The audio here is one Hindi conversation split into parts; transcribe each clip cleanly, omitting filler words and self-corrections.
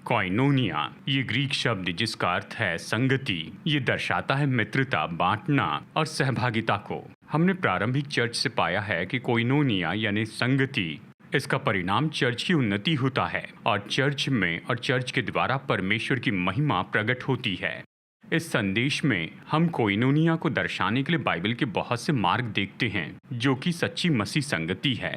कोइनोनिया ये ग्रीक शब्द जिसका अर्थ है संगति, ये दर्शाता है मित्रता, बांटना और सहभागिता को। हमने प्रारंभिक चर्च से पाया है कि कोइनोनिया यानी संगति, इसका परिणाम चर्च की उन्नति होता है और चर्च में और चर्च के द्वारा परमेश्वर की महिमा प्रकट होती है। इस संदेश में हम कोइनोनिया को दर्शाने के लिए बाइबल के बहुत से मार्ग देखते हैं जो कि सच्ची मसीह संगति है।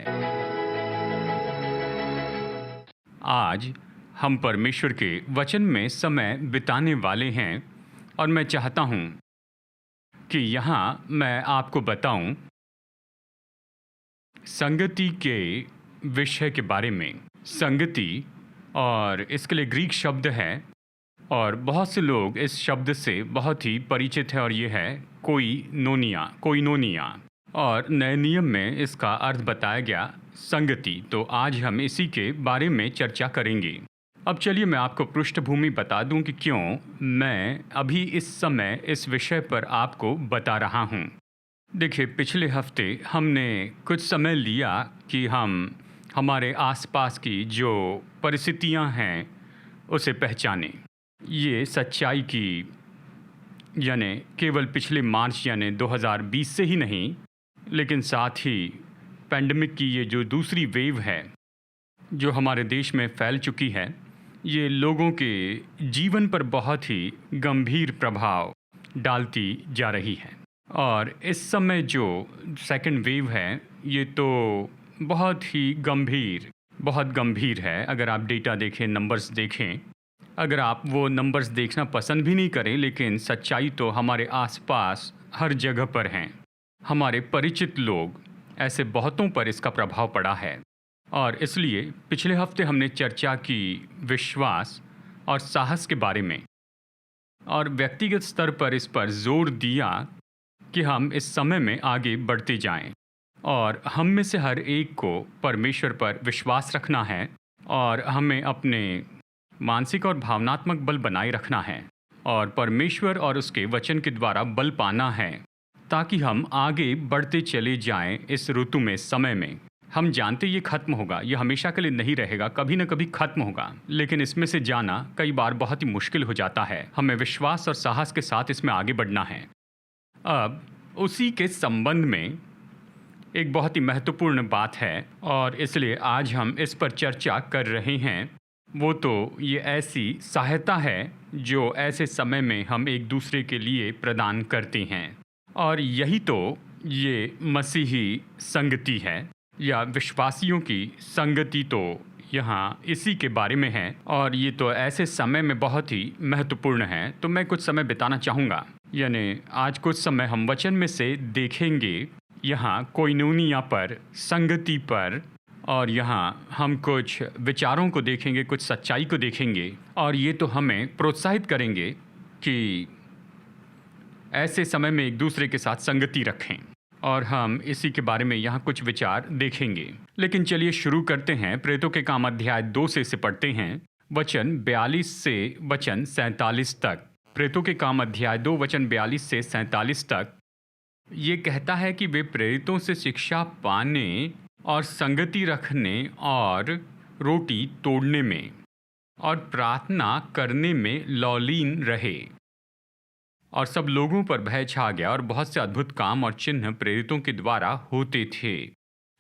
आज हम परमेश्वर के वचन में समय बिताने वाले हैं और मैं चाहता हूं कि यहाँ मैं आपको बताऊं संगति के विषय के बारे में। संगति और इसके लिए ग्रीक शब्द है और बहुत से लोग इस शब्द से बहुत ही परिचित है और ये है कोइनोनिया और नए नियम में इसका अर्थ बताया गया संगति। तो आज हम इसी के बारे में चर्चा करेंगे। अब चलिए मैं आपको पृष्ठभूमि बता दूं कि क्यों मैं अभी इस समय इस विषय पर आपको बता रहा हूं। देखिए, पिछले हफ्ते हमने कुछ समय लिया कि हम हमारे आसपास की जो परिस्थितियां हैं उसे पहचानें। ये सच्चाई की यानी केवल पिछले मार्च यानी 2020 से ही नहीं, लेकिन साथ ही पैंडेमिक की ये जो दूसरी वेव है जो हमारे देश में फैल चुकी है, ये लोगों के जीवन पर बहुत ही गंभीर प्रभाव डालती जा रही है। और इस समय जो सेकंड वेव है ये तो बहुत ही बहुत गंभीर है। अगर आप डेटा देखें, नंबर्स देखें, अगर आप वो नंबर्स देखना पसंद भी नहीं करें, लेकिन सच्चाई तो हमारे आसपास हर जगह पर हैं। हमारे परिचित लोग ऐसे बहुतों पर इसका प्रभाव पड़ा है और इसलिए पिछले हफ्ते हमने चर्चा की विश्वास और साहस के बारे में और व्यक्तिगत स्तर पर इस पर जोर दिया कि हम इस समय में आगे बढ़ते जाएं और हम में से हर एक को परमेश्वर पर विश्वास रखना है और हमें अपने मानसिक और भावनात्मक बल बनाए रखना है और परमेश्वर और उसके वचन के द्वारा बल पाना है ताकि हम आगे बढ़ते चले जाएं। इस ऋतु में, समय में हम जानते ये खत्म होगा, ये हमेशा के लिए नहीं रहेगा, कभी न कभी खत्म होगा, लेकिन इसमें से जाना कई बार बहुत ही मुश्किल हो जाता है। हमें विश्वास और साहस के साथ इसमें आगे बढ़ना है। अब उसी के संबंध में एक बहुत ही महत्वपूर्ण बात है और इसलिए आज हम इस पर चर्चा कर रहे हैं। वो तो ये ऐसी सहायता है जो ऐसे समय में हम एक दूसरे के लिए प्रदान करते हैं और यही तो ये मसीही संगति है या विश्वासियों की संगति, तो यहाँ इसी के बारे में है और ये तो ऐसे समय में बहुत ही महत्वपूर्ण है। तो मैं कुछ समय बिताना चाहूँगा, यानी आज कुछ समय हम वचन में से देखेंगे यहाँ कोइनोनिया पर, संगति पर, और यहाँ हम कुछ विचारों को देखेंगे, कुछ सच्चाई को देखेंगे और ये तो हमें प्रोत्साहित करेंगे कि ऐसे समय में एक दूसरे के साथ संगति रखें और हम इसी के बारे में यहाँ कुछ विचार देखेंगे। लेकिन चलिए शुरू करते हैं। प्रेरितों के काम अध्याय 2 से इसे पढ़ते हैं, वचन 42 से वचन 47 तक। प्रेरितों के काम अध्याय 2 वचन 42 से 47 तक ये कहता है कि वे प्रेरितों से शिक्षा पाने और संगति रखने और रोटी तोड़ने में और प्रार्थना करने में लौलीन रहे और सब लोगों पर भय छा गया और बहुत से अद्भुत काम और चिन्ह प्रेरितों के द्वारा होते थे।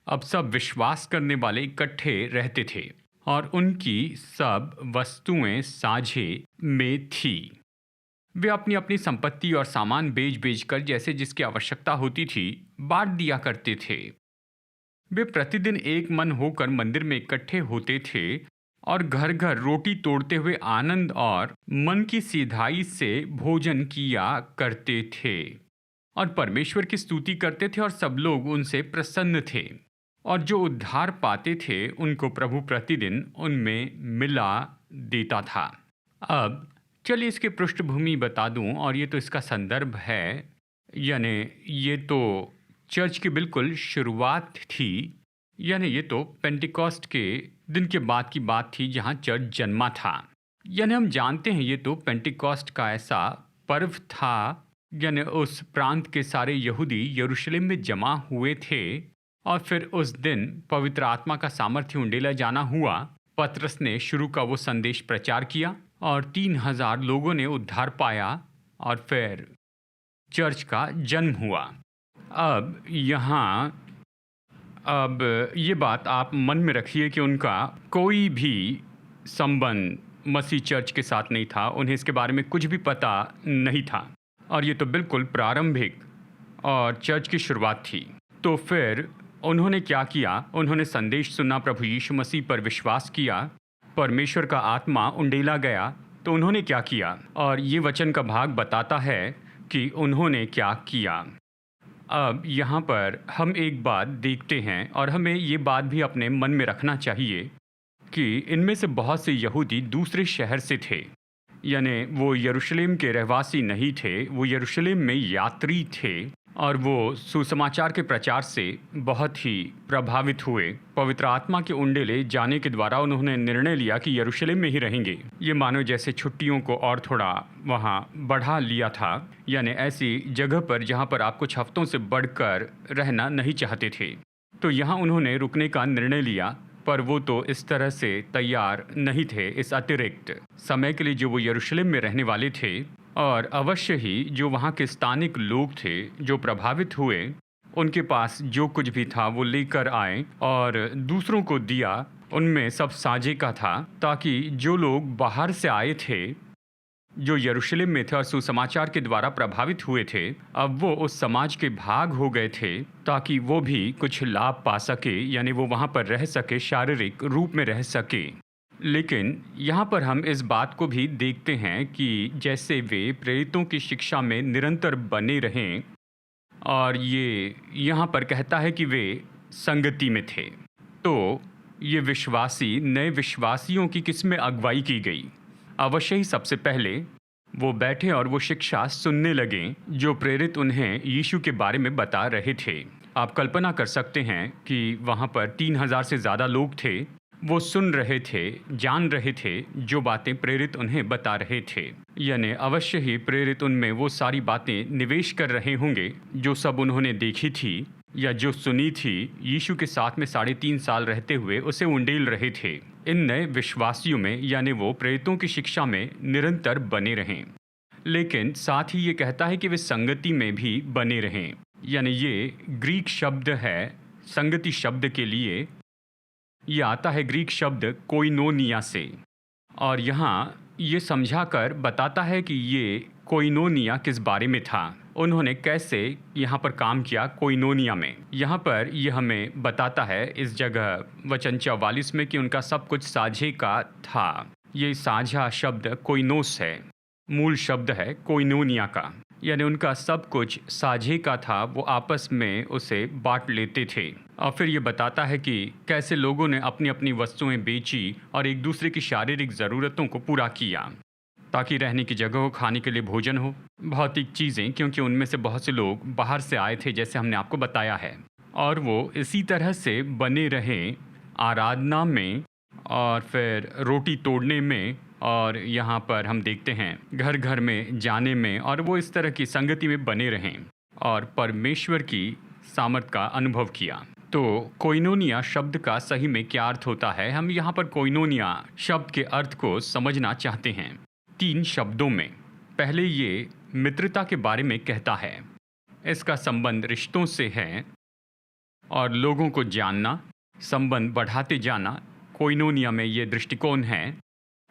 अब सब विश्वास करने वाले इकट्ठे रहते थे और उनकी सब वस्तुएं साझे में थी। वे अपनी अपनी संपत्ति और सामान बेच कर जैसे जिसकी आवश्यकता होती थी बांट दिया करते थे। वे प्रतिदिन एक मन होकर मंदिर में इकट्ठे होते थे और घर घर रोटी तोड़ते हुए आनंद और मन की सीधाई से भोजन किया करते थे और परमेश्वर की स्तुति करते थे और सब लोग उनसे प्रसन्न थे और जो उद्धार पाते थे उनको प्रभु प्रतिदिन उनमें मिला देता था। अब चलिए इसकी पृष्ठभूमि बता दूं और ये तो इसका संदर्भ है, यानी ये तो चर्च की बिल्कुल शुरुआत थी, यानी ये तो पेंटिकॉस्ट के दिन के बाद की बात थी जहाँ चर्च जन्मा था। यानी हम जानते हैं ये तो पेंटिकॉस्ट का ऐसा पर्व था, यानी उस प्रांत के सारे यहूदी यरूशलेम में जमा हुए थे और फिर उस दिन पवित्र आत्मा का सामर्थ्य उंडेला जाना हुआ पतरस ने शुरू का वो संदेश प्रचार किया और 3,000 लोगों ने उद्धार पाया और फिर चर्च का जन्म हुआ। अब ये बात आप मन में रखिए कि उनका कोई भी संबंध मसीह चर्च के साथ नहीं था, उन्हें इसके बारे में कुछ भी पता नहीं था और ये तो बिल्कुल प्रारंभिक और चर्च की शुरुआत थी। तो फिर उन्होंने क्या किया? उन्होंने संदेश सुना, प्रभु यीशु मसीह पर विश्वास किया, परमेश्वर का आत्मा उंडेला गया तो उन्होंने क्या किया? और ये वचन का भाग बताता है कि उन्होंने क्या किया। अब यहाँ पर हम एक बात देखते हैं और हमें ये बात भी अपने मन में रखना चाहिए कि इनमें से बहुत से यहूदी दूसरे शहर से थे, यानी वो यरूशलेम के रहवासी नहीं थे, वो यरूशलेम में यात्री थे और वो सुसमाचार के प्रचार से बहुत ही प्रभावित हुए। पवित्र आत्मा के उंडेले जाने के द्वारा उन्होंने निर्णय लिया कि यरूशलेम में ही रहेंगे। ये मानो जैसे छुट्टियों को और थोड़ा वहाँ बढ़ा लिया था, यानी ऐसी जगह पर जहाँ पर आप कुछ हफ्तों से बढ़कर रहना नहीं चाहते थे। तो यहाँ उन्होंने रुकने का निर्णय लिया, पर वो तो इस तरह से तैयार नहीं थे इस अतिरिक्त समय के लिए जो वो यरूशलेम में रहने वाले थे। और अवश्य ही जो वहाँ के स्थानिक लोग थे जो प्रभावित हुए, उनके पास जो कुछ भी था वो लेकर आए और दूसरों को दिया। उनमें सब साझे का था, ताकि जो लोग बाहर से आए थे, जो यरूशलेम में थे और सुसमाचार के द्वारा प्रभावित हुए थे, अब वो उस समाज के भाग हो गए थे ताकि वो भी कुछ लाभ पा सके, यानी वो वहाँ पर रह सके, शारीरिक रूप में रह सके। लेकिन यहाँ पर हम इस बात को भी देखते हैं कि जैसे वे प्रेरितों की शिक्षा में निरंतर बने रहें, और ये यहाँ पर कहता है कि वे संगति में थे। तो ये विश्वासी नए विश्वासियों की किसमें अगुवाई की गई? अवश्य ही सबसे पहले वो बैठे और वो शिक्षा सुनने लगे जो प्रेरित उन्हें यीशु के बारे में बता रहे थे। आप कल्पना कर सकते हैं कि वहाँ पर 3,000 से ज़्यादा लोग थे, वो सुन रहे थे, जान रहे थे जो बातें प्रेरित उन्हें बता रहे थे। यानी अवश्य ही प्रेरित उनमें वो सारी बातें निवेश कर रहे होंगे जो सब उन्होंने देखी थी या जो सुनी थी। यीशु के साथ में 3.5 साल रहते हुए उसे उंडेल रहे थे। इन नए विश्वासियों में, यानी वो प्रेरितों की शिक्षा में निरंतर बने रहें। लेकिन साथ ही ये कहता है कि वे संगति में भी बने रहें। यानी ये ग्रीक शब्द है संगति शब्द के लिए, ये आता है ग्रीक शब्द कोइनोनिया से, और यहाँ ये समझा कर बताता है कि ये कोइनोनिया किस बारे में था, उन्होंने कैसे यहाँ पर काम किया कोइनोनिया में। यहाँ पर ये हमें बताता है इस जगह वचन 44 में कि उनका सब कुछ साझे का था। ये साझा शब्द कोइनोस है, मूल शब्द है कोइनोनिया का, यानी उनका सब कुछ साझे का था, वो आपस में उसे बांट लेते थे। और फिर ये बताता है कि कैसे लोगों ने अपनी अपनी वस्तुएं बेची और एक दूसरे की शारीरिक ज़रूरतों को पूरा किया, ताकि रहने की जगह हो, खाने के लिए भोजन हो, भौतिक चीज़ें, क्योंकि उनमें से बहुत से लोग बाहर से आए थे जैसे हमने आपको बताया है। और वो इसी तरह से बने रहे आराधना में और फिर रोटी तोड़ने में, और यहाँ पर हम देखते हैं घर घर में जाने में, और वो इस तरह की संगति में बने रहें और परमेश्वर की सामर्थ का अनुभव किया। तो कोइनोनिया शब्द का सही में क्या अर्थ होता है? हम यहाँ पर कोइनोनिया शब्द के अर्थ को समझना चाहते हैं 3 शब्दों में। पहले ये मित्रता के बारे में कहता है, इसका संबंध रिश्तों से है और लोगों को जानना, संबंध बढ़ाते जाना, कोइनोनिया में ये दृष्टिकोण है।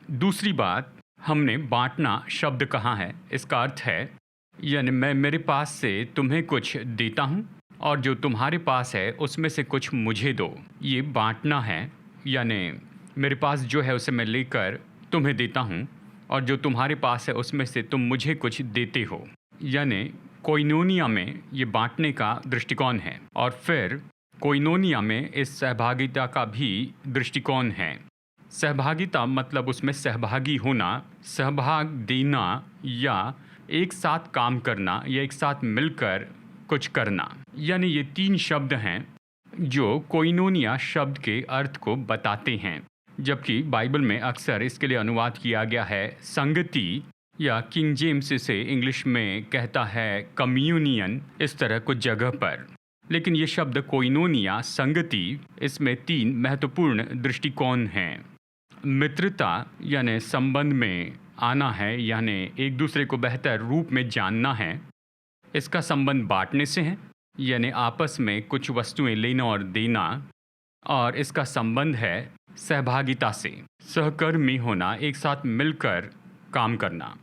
दूसरी बात, हमने बांटना शब्द कहाँ है, इसका अर्थ है यानी मैं मेरे पास से तुम्हें कुछ देता हूँ और जो तुम्हारे पास है उसमें से कुछ मुझे दो। ये बांटना है, यानी मेरे पास जो है उसे मैं लेकर तुम्हें देता हूँ और जो तुम्हारे पास है उसमें से तुम मुझे कुछ देते हो। यानी कोइनोनिया में ये बांटने का दृष्टिकोण है। और फिर कोइनोनिया में इस सहभागिता का भी दृष्टिकोण है। सहभागिता मतलब उसमें सहभागी होना, सहभाग देना, या एक साथ काम करना, या एक साथ मिलकर कुछ करना। यानी ये 3 शब्द हैं जो कोइनोनिया शब्द के अर्थ को बताते हैं, जबकि बाइबल में अक्सर इसके लिए अनुवाद किया गया है संगति, या किंग जेम्स इसे इंग्लिश में कहता है कम्युनियन, इस तरह कुछ जगह पर। लेकिन ये शब्द कोइनोनिया संगति, इसमें 3 महत्वपूर्ण दृष्टिकोण हैं। मित्रता यानी संबंध में आना है, यानी एक दूसरे को बेहतर रूप में जानना है। इसका संबंध बांटने से है, यानी आपस में कुछ वस्तुएं लेना और देना। और इसका संबंध है सहभागिता से, सहकर्मी होना, एक साथ मिलकर काम करना।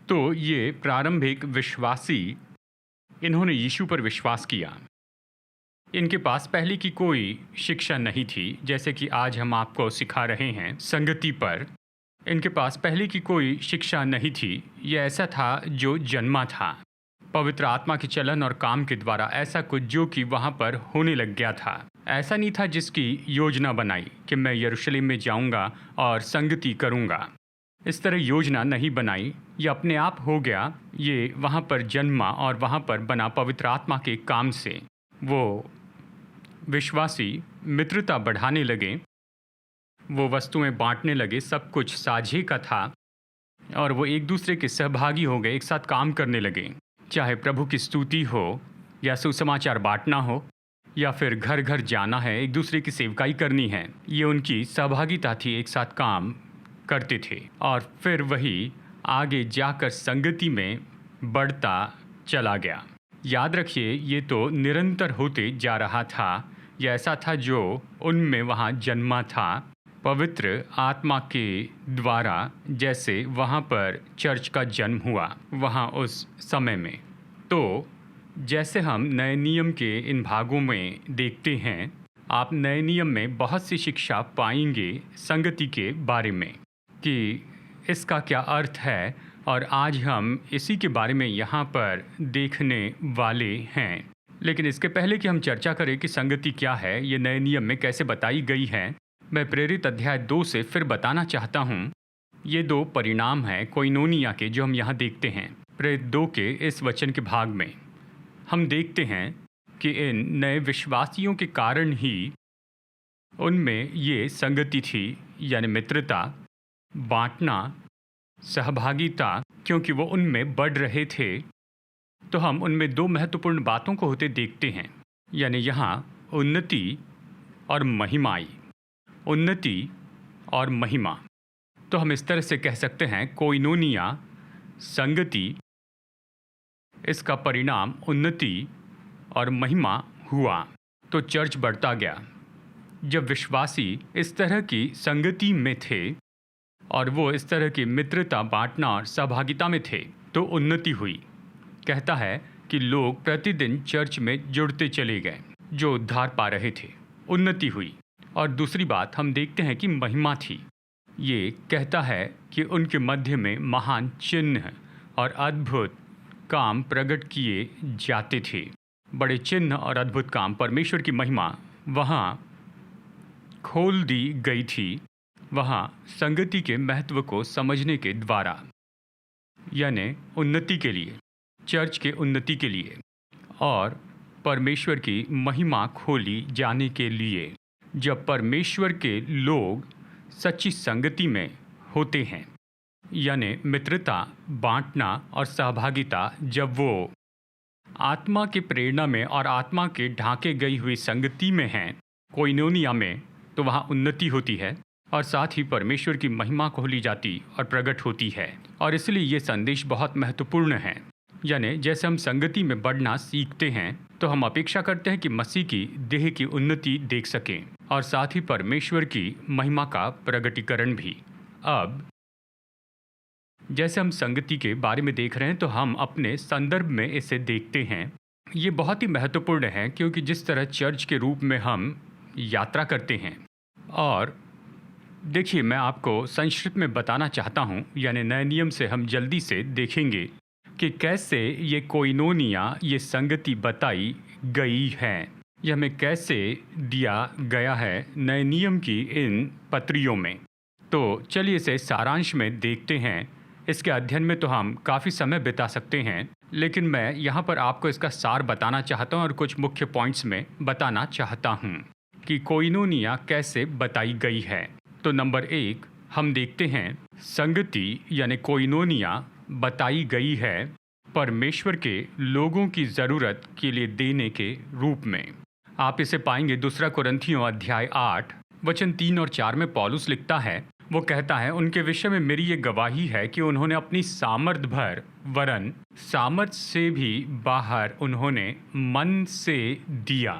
तो ये प्रारंभिक विश्वासी, इन्होंने यीशु पर विश्वास किया। इनके पास पहले की कोई शिक्षा नहीं थी, जैसे कि आज हम आपको सिखा रहे हैं संगति पर। इनके पास पहले की कोई शिक्षा नहीं थी। यह ऐसा था जो जन्मा था पवित्र आत्मा के चलन और काम के द्वारा, ऐसा कुछ जो कि वहाँ पर होने लग गया था। ऐसा नहीं था जिसकी योजना बनाई कि मैं यरूशलेम में जाऊँगा और संगति करूँगा। इस तरह योजना नहीं बनाई, ये अपने आप हो गया। ये वहाँ पर जन्मा और वहाँ पर बना पवित्र आत्मा के काम से। वो विश्वासी मित्रता बढ़ाने लगे, वो वस्तुएं बांटने लगे, सब कुछ साझे का था और वो एक दूसरे के सहभागी हो गए, एक साथ काम करने लगे। चाहे प्रभु की स्तुति हो या सुसमाचार बांटना हो या फिर घर घर जाना है, एक दूसरे की सेवकाई करनी है, ये उनकी सहभागिता थी, एक साथ काम करते थे। और फिर वही आगे जाकर संगति में बढ़ता चला गया। याद रखिए, ये तो निरंतर होते जा रहा था। यह ऐसा था जो उनमें वहाँ जन्मा था पवित्र आत्मा के द्वारा, जैसे वहाँ पर चर्च का जन्म हुआ वहाँ उस समय में। तो जैसे हम नए नियम के इन भागों में देखते हैं, आप नए नियम में बहुत सी शिक्षा पाएंगे संगति के बारे में कि इसका क्या अर्थ है, और आज हम इसी के बारे में यहाँ पर देखने वाले हैं। लेकिन इसके पहले कि हम चर्चा करें कि संगति क्या है, ये नए नियम में कैसे बताई गई है, मैं प्रेरित अध्याय 2 से फिर बताना चाहता हूँ। ये 2 परिणाम हैं कोइनोनिया के जो हम यहाँ देखते हैं। प्रेरित 2 के इस वचन के भाग में हम देखते हैं कि इन नए विश्वासियों के कारण ही उनमें ये संगति थी, यानी मित्रता, बांटना, सहभागिता, क्योंकि वो उनमें बढ़ रहे थे। तो हम उनमें 2 महत्वपूर्ण बातों को होते देखते हैं, यानी यहाँ उन्नति और महिमाई। उन्नति और महिमा। तो हम इस तरह से कह सकते हैं कोइनोनिया, संगति, इसका परिणाम उन्नति और महिमा हुआ। तो चर्च बढ़ता गया। जब विश्वासी इस तरह की संगति में थे और वो इस तरह की मित्रता, बांटना और सहभागिता में थे, तो उन्नति हुई। कहता है कि लोग प्रतिदिन चर्च में जुड़ते चले गए जो उद्धार पा रहे थे, उन्नति हुई। और दूसरी बात हम देखते हैं कि महिमा थी। ये कहता है कि उनके मध्य में महान चिन्ह और अद्भुत काम प्रकट किए जाते थे। बड़े चिन्ह और अद्भुत काम, परमेश्वर की महिमा वहाँ खोल दी गई थी, वहाँ संगति के महत्व को समझने के द्वारा, यानी उन्नति के लिए, चर्च के उन्नति के लिए और परमेश्वर की महिमा खोली जाने के लिए। जब परमेश्वर के लोग सच्ची संगति में होते हैं, यानी मित्रता, बांटना और सहभागिता, जब वो आत्मा के प्रेरणा में और आत्मा के ढांके गई हुई संगति में हैं, कोइनोनिया में, तो वहाँ उन्नति होती है और साथ ही परमेश्वर की महिमा खोली जाती और प्रकट होती है। और इसलिए ये संदेश बहुत महत्वपूर्ण है। यानी जैसे हम संगति में बढ़ना सीखते हैं, तो हम अपेक्षा करते हैं कि मसीह की देह की उन्नति देख सकें और साथ ही परमेश्वर की महिमा का प्रगटीकरण भी। अब जैसे हम संगति के बारे में देख रहे हैं, तो हम अपने संदर्भ में इसे देखते हैं। ये बहुत ही महत्वपूर्ण है, क्योंकि जिस तरह चर्च के रूप में हम यात्रा करते हैं, और देखिए मैं आपको संक्षिप्त में बताना चाहता हूँ, यानी नए नियम से हम जल्दी से देखेंगे कि कैसे ये कोइनोनिया, ये संगति बताई गई है, यह हमें कैसे दिया गया है नए नियम की इन पत्रियों में। तो चलिए इसे सारांश में देखते हैं। इसके अध्ययन में तो हम काफ़ी समय बिता सकते हैं, लेकिन मैं यहाँ पर आपको इसका सार बताना चाहता हूँ और कुछ मुख्य पॉइंट्स में बताना चाहता हूँ कि कोइनोनिया कैसे बताई गई है। तो नंबर 1 हम देखते हैं संगति यानी कोइनोनिया बताई गई है परमेश्वर के लोगों की ज़रूरत के लिए देने के रूप में। आप इसे पाएंगे 2 कुरिन्थियों अध्याय 8 वचन 3 और 4 में। पौलुस लिखता है, वो कहता है, उनके विषय में मेरी ये गवाही है कि उन्होंने अपनी सामर्थ भर वरन सामर्थ से भी बाहर उन्होंने मन से दिया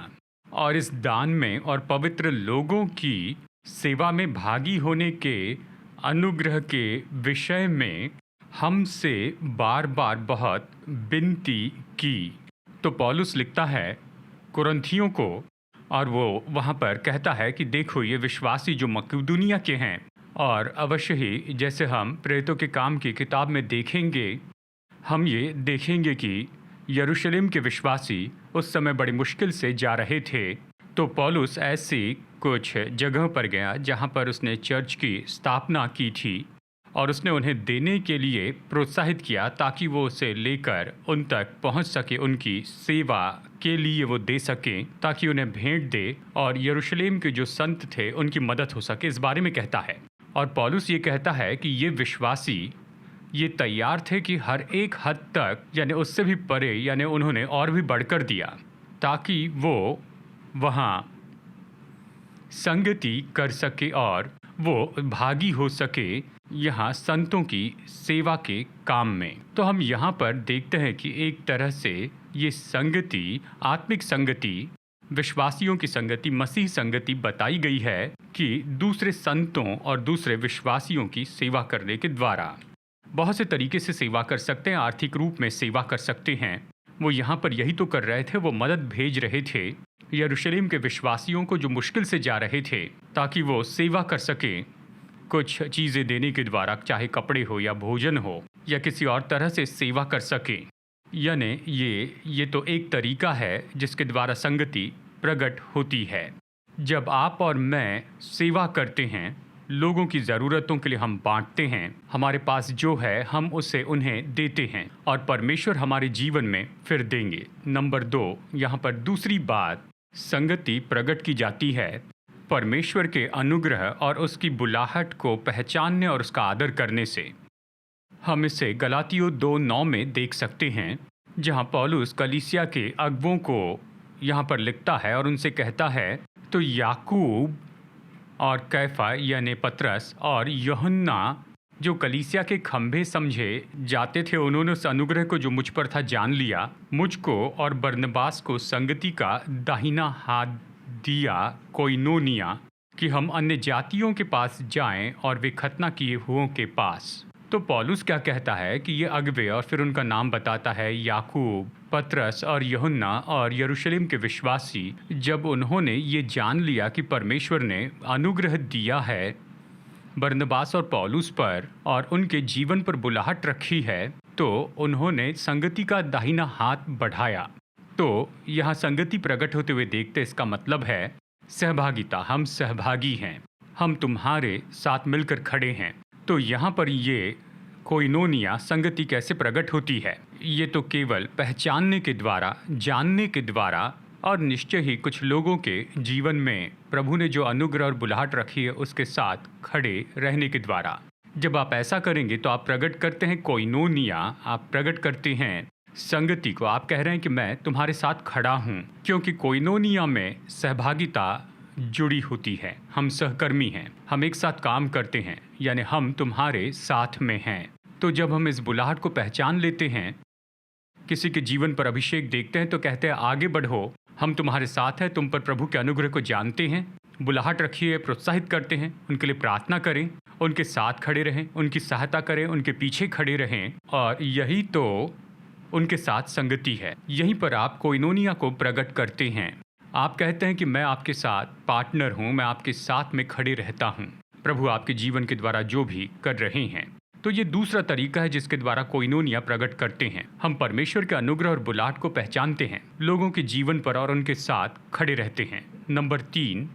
और इस दान में और पवित्र लोगों की सेवा में भागी होने के अनुग्रह के विषय में हमसे बार बार बहुत विनती की। तो पौलुस लिखता है कुरिन्थियों को और वो वहाँ पर कहता है कि देखो ये विश्वासी जो मकदूनिया के हैं, और अवश्य ही जैसे हम प्रेरितों के काम की किताब में देखेंगे, हम ये देखेंगे कि यरूशलेम के विश्वासी उस समय बड़ी मुश्किल से जा रहे थे। तो पौलुस ऐसी कुछ जगहों पर गया जहाँ पर उसने चर्च की स्थापना की थी और उसने उन्हें देने के लिए प्रोत्साहित किया ताकि वो उसे लेकर उन तक पहुंच सके, उनकी सेवा के लिए वो दे सकें, ताकि उन्हें भेंट दे और यरूशलेम के जो संत थे उनकी मदद हो सके, इस बारे में कहता है। और पौलुस ये कहता है कि ये विश्वासी ये तैयार थे कि हर एक हद तक, यानी उससे भी परे, यानी उन्होंने और भी बढ़कर दिया ताकि वो वहाँ संगति कर सके और वो भागी हो सके यहाँ संतों की सेवा के काम में। तो हम यहाँ पर देखते हैं कि एक तरह से ये संगति, आत्मिक संगति, विश्वासियों की संगति, मसीह संगति बताई गई है कि दूसरे संतों और दूसरे विश्वासियों की सेवा करने के द्वारा बहुत से तरीके से सेवा कर सकते हैं, आर्थिक रूप में सेवा कर सकते हैं। वो यहाँ पर यही तो कर रहे थे, वो मदद भेज रहे थे यरूशलेम के विश्वासियों को जो मुश्किल से जा रहे थे, ताकि वो सेवा कर सकें कुछ चीज़ें देने के द्वारा, चाहे कपड़े हो या भोजन हो या किसी और तरह से सेवा कर सकें। यानी ये तो एक तरीका है जिसके द्वारा संगति प्रकट होती है। जब आप और मैं सेवा करते हैं, लोगों की ज़रूरतों के लिए हम बांटते हैं, हमारे पास जो है हम उसे उन्हें देते हैं और परमेश्वर हमारे जीवन में फिर देंगे। नंबर 2, यहाँ पर दूसरी बात संगति प्रकट की जाती है परमेश्वर के अनुग्रह और उसकी बुलाहट को पहचानने और उसका आदर करने से। हम इसे गलातियों 2:9 में देख सकते हैं, जहाँ पौलुस कलीसिया के अगुवों को यहाँ पर लिखता है और उनसे कहता है, तो याकूब और कैफा यानी पतरस और यूहन्ना जो कलीसिया के खंभे समझे जाते थे, उन्होंने उस अनुग्रह को जो मुझ पर था जान लिया, मुझको और बरनबास को संगति का दाहिना हाथ दिया, कोइनोनिया, कि हम अन्य जातियों के पास जाएं और वे खतना किए हुओं के पास। तो पौलुस क्या कहता है कि ये अगवे, और फिर उनका नाम बताता है, याकूब, पतरस और यूहन्ना और यरूशलेम के विश्वासी, जब उन्होंने ये जान लिया कि परमेश्वर ने अनुग्रह दिया है बरनबास और पौलुस पर और उनके जीवन पर बुलाहट रखी है, तो उन्होंने संगति का दाहिना हाथ बढ़ाया। तो यहाँ संगति प्रकट होते हुए देखते, इसका मतलब है सहभागिता, हम सहभागी हैं, हम तुम्हारे साथ मिलकर खड़े हैं। तो यहाँ पर ये कोइनोनिया संगति कैसे प्रकट होती है, ये तो केवल पहचानने के द्वारा, जानने के द्वारा और निश्चय ही कुछ लोगों के जीवन में प्रभु ने जो अनुग्रह और बुलाहट रखी है उसके साथ खड़े रहने के द्वारा। जब आप ऐसा करेंगे तो आप प्रकट करते हैं कोइनोनिया, आप प्रकट करते हैं संगति को। आप कह रहे हैं कि मैं तुम्हारे साथ खड़ा हूँ, क्योंकि कोइनोनिया में सहभागिता जुड़ी होती है, हम सहकर्मी हैं, हम एक साथ काम करते हैं, यानी हम तुम्हारे साथ में हैं। तो जब हम इस बुलाहट को पहचान लेते हैं, किसी के जीवन पर अभिषेक देखते हैं तो कहते हैं आगे बढ़ो, हम तुम्हारे साथ हैं, तुम पर प्रभु के अनुग्रह को जानते हैं, बुलाहट रखी है, प्रोत्साहित करते हैं, उनके लिए प्रार्थना करें, उनके साथ खड़े रहें, उनकी सहायता करें, उनके पीछे खड़े रहें, और यही तो उनके साथ संगति है। यहीं पर आप कोइनोनिया को प्रकट करते हैं। आप कहते हैं कि मैं आपके साथ पार्टनर हूँ, मैं आपके साथ में खड़े रहता हूँ, प्रभु आपके जीवन के द्वारा जो भी कर रहे हैं। तो ये दूसरा तरीका है जिसके द्वारा कोइनोनिया प्रकट करते हैं। हम परमेश्वर के अनुग्रह और बुलाहट को पहचानते हैं, लोगों के जीवन पर और उनके साथ खड़े रहते हैं। नंबर 3,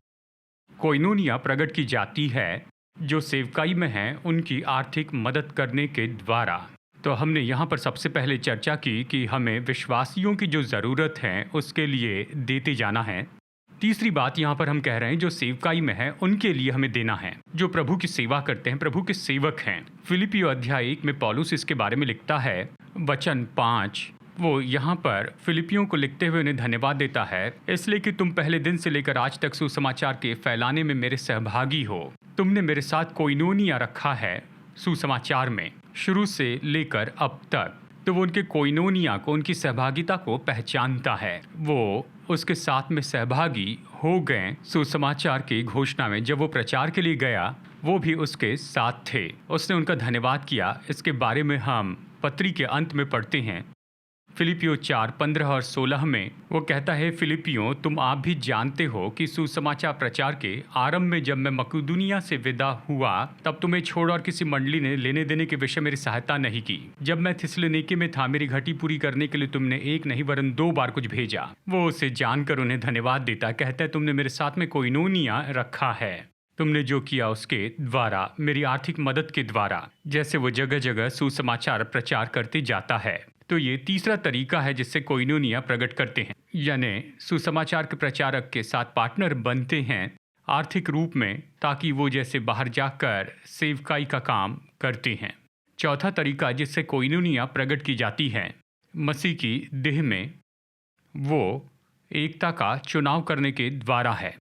कोइनोनिया प्रकट की जाती है जो सेवकाई में हैं उनकी आर्थिक मदद करने के द्वारा। तो हमने यहाँ पर सबसे पहले चर्चा की कि हमें विश्वासियों की जो ज़रूरत है उसके लिए देते जाना है। तीसरी बात यहाँ पर हम कह रहे हैं जो सेवकाई में है उनके लिए हमें देना है, जो प्रभु की सेवा करते हैं, प्रभु के सेवक हैं। फिलिपियों अध्याय 1 में पौलुस इसके बारे में लिखता है, वचन 5, वो यहाँ पर फिलिपियों को लिखते हुए उन्हें धन्यवाद देता है, इसलिए कि तुम पहले दिन से लेकर आज तक सुसमाचार के फैलाने में मेरे सहभागी हो। तुमने मेरे साथ कोइनोनिया रखा है सुसमाचार में शुरू से लेकर अब तक। तो वो उनके कोइनोनिया को, उनकी सहभागिता को पहचानता है। वो उसके साथ में सहभागी हो गए सुसमाचार की घोषणा में। जब वो प्रचार के लिए गया, वो भी उसके साथ थे। उसने उनका धन्यवाद किया। इसके बारे में हम पत्री के अंत में पढ़ते हैं। फिलिपियों 4:15 और 16 में वो कहता है, फिलिपियों, तुम आप भी जानते हो कि सुसमाचार प्रचार के आरंभ में जब मैं मकदूनिया से विदा हुआ, तब तुम्हें छोड़ और किसी मंडली ने लेने देने के विषय मेरी सहायता नहीं की। जब मैं थिस्सलुनीके में था, मेरी घटी पूरी करने के लिए तुमने एक नहीं वरन 2 बार कुछ भेजा। वो उसे जानकर उन्हें धन्यवाद देता, कहता है, तुमने मेरे साथ में कोइनोनिया रखा है। तुमने जो किया उसके द्वारा, मेरी आर्थिक मदद के द्वारा, जैसे वो जगह जगह सुसमाचार प्रचार करते जाता है। तो ये तीसरा तरीका है जिससे कोइनोनिया प्रकट करते हैं, यानी सुसमाचार के प्रचारक के साथ पार्टनर बनते हैं आर्थिक रूप में, ताकि वो जैसे बाहर जाकर सेवकाई का काम करते हैं। चौथा तरीका जिससे कोइनोनिया प्रकट की जाती है मसीह की देह में, वो एकता का चुनाव करने के द्वारा है,